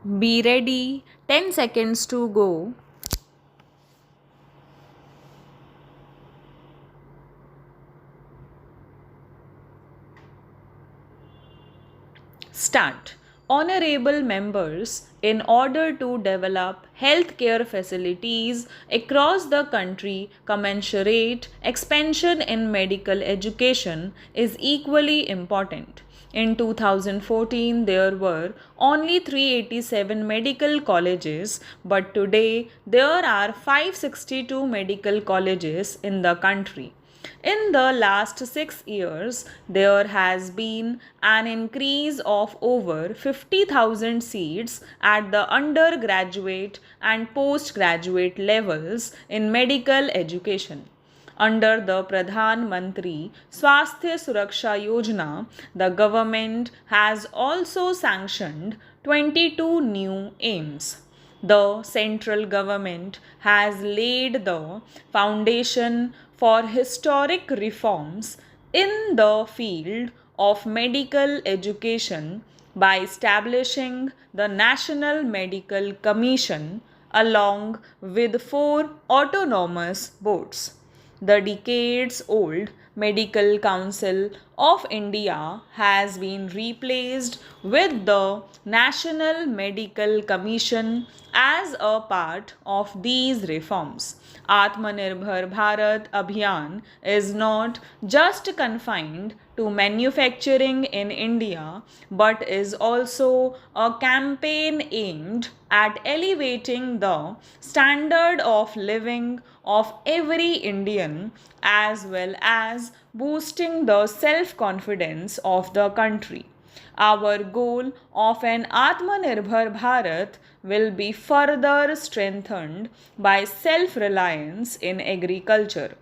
Be ready, 10 seconds to go. Start. Honorable members, in order to develop healthcare facilities across the country, commensurate expansion in medical education is equally important. In 2014, there were only 387 medical colleges, but today there are 562 medical colleges in the country. In the last 6 years, there has been an increase of over 50,000 seats at the undergraduate and postgraduate levels in medical education. Under the Pradhan Mantri Swasthya Suraksha Yojana, the government has also sanctioned 22 new aims. The central government has laid the foundation for historic reforms in the field of medical education by establishing the National Medical Commission along with four autonomous boards. The decades old Medical Council of India has been replaced with the National Medical Commission as a part of these reforms. Atmanirbhar Bharat Abhiyan is not just confined to manufacturing in India but is also a campaign aimed at elevating the standard of living of every Indian as well as boosting the self confidence of the country. Our goal of an Atmanirbhar Bharat will be further strengthened by self reliance in agriculture.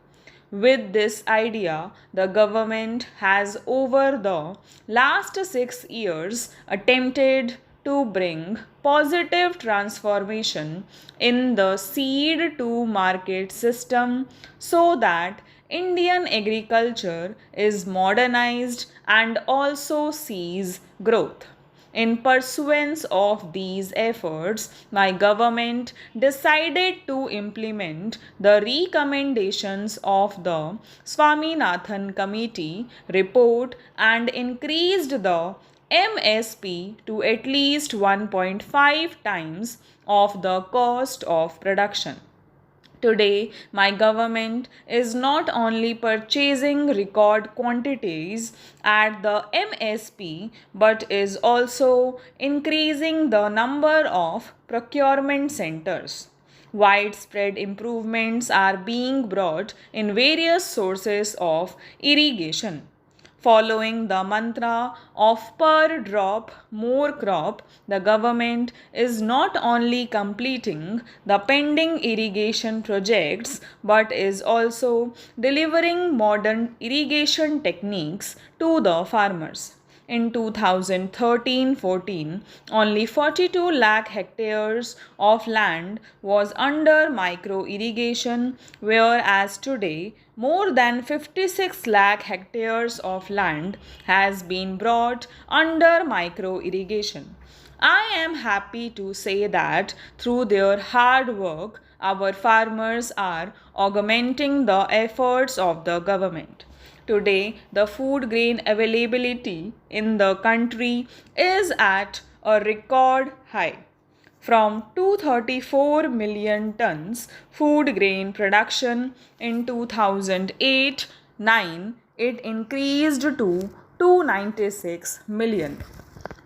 With this idea, the government has over the last 6 years attempted to bring positive transformation in the seed to market system so that Indian agriculture is modernized and also sees growth. In pursuance of these efforts, my government decided to implement the recommendations of the Swaminathan Committee report and increased the MSP to at least 1.5 times of the cost of production. Today, my government is not only purchasing record quantities at the MSP but is also increasing the number of procurement centers. Widespread improvements are being brought in various sources of irrigation. Following the mantra of per drop, more crop, the government is not only completing the pending irrigation projects but is also delivering modern irrigation techniques to the farmers. In 2013-14, only 42 lakh hectares of land was under micro irrigation, whereas today more than 56 lakh hectares of land has been brought under micro irrigation. I am happy to say that through their hard work, our farmers are augmenting the efforts of the government. Today, the food grain availability in the country is at a record high. From 234 million tons food grain production in 2008 9, it increased to 296 million.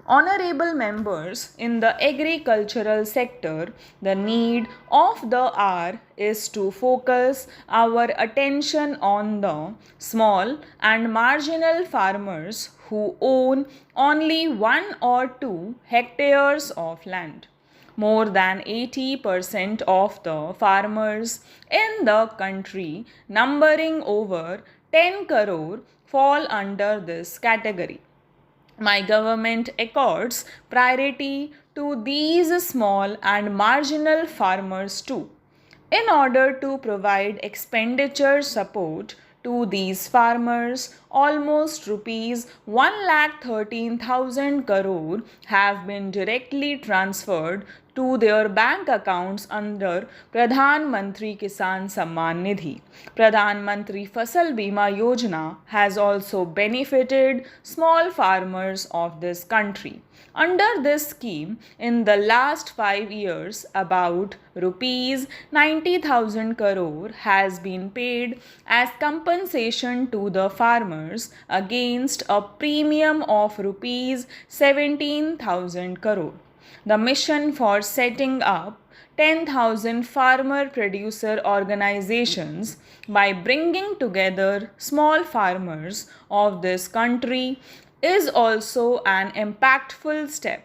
Honorable members, in the agricultural sector, the need of the hour is to focus our attention on the small and marginal farmers who own only 1 or 2 hectares of land. More than 80% of the farmers in the country, numbering over 10 crore, fall under this category. My government accords priority to these small and marginal farmers too. In order to provide expenditure support to these farmers, almost rupees 1,13,000 crore have been directly transferred to their bank accounts under Pradhan Mantri Kisan Samman Nidhi. Pradhan Mantri Fasal Bima Yojana has also benefited small farmers of this country. Under this scheme, in the last 5 years, about rupees 90,000 crore has been paid as compensation to the farmers against a premium of rupees 17,000 crore. The mission for setting up 10,000 farmer producer organizations by bringing together small farmers of this country is also an impactful step.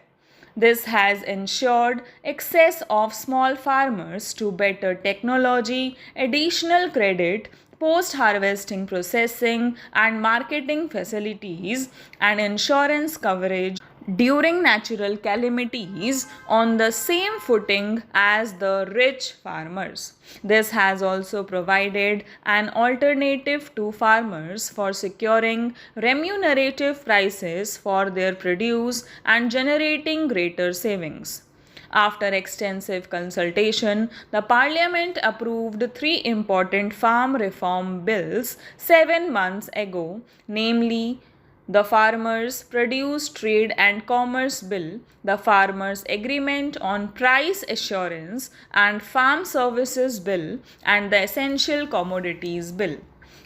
This has ensured access of small farmers to better technology, additional credit, post harvesting processing and marketing facilities, and insurance coverage during natural calamities on the same footing as the rich farmers. This has also provided an alternative to farmers for securing remunerative prices for their produce and generating greater savings. After extensive consultation, the Parliament approved three important farm reform bills 7 months ago, namely the Farmers' Produce Trade and Commerce Bill, the Farmers' Agreement on Price Assurance and Farm Services Bill, and the Essential Commodities Bill.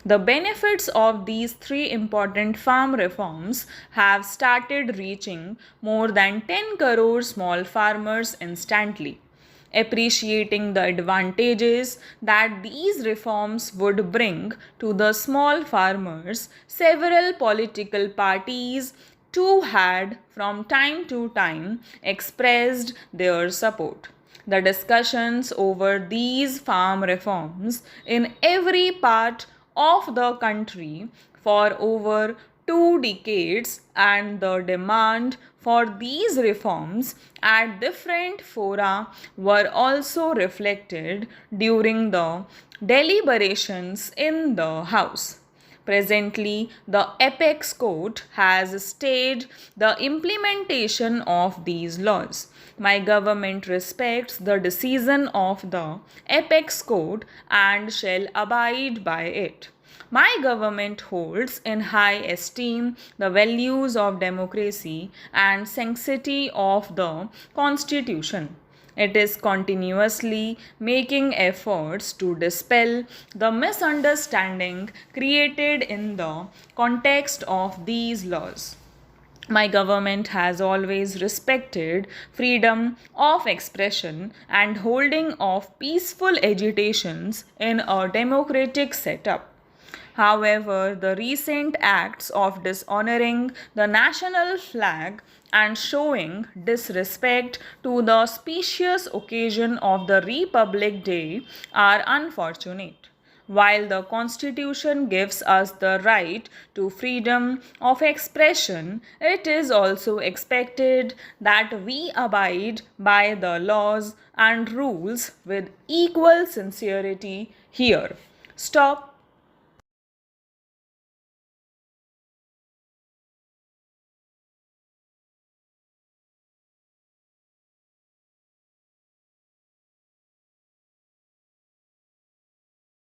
The benefits of these three important farm reforms have started reaching more than 10 crore small farmers instantly. Appreciating the advantages that these reforms would bring to the small farmers, several political parties too had from time to time expressed their support. The discussions over these farm reforms in every part of the country for over 2 decades and the demand for these reforms at different fora were also reflected during the deliberations in the House. Presently, the Apex Court has stayed the implementation of these laws. My government respects the decision of the Apex Court and shall abide by it. My government holds in high esteem the values of democracy and sanctity of the Constitution. It is continuously making efforts to dispel the misunderstanding created in the context of these laws. My government has always respected freedom of expression and holding of peaceful agitations in a democratic setup. However, the recent acts of dishonoring the national flag and showing disrespect to the auspicious occasion of the Republic Day are unfortunate. While the Constitution gives us the right to freedom of expression, it is also expected that we abide by the laws and rules with equal sincerity here. Stop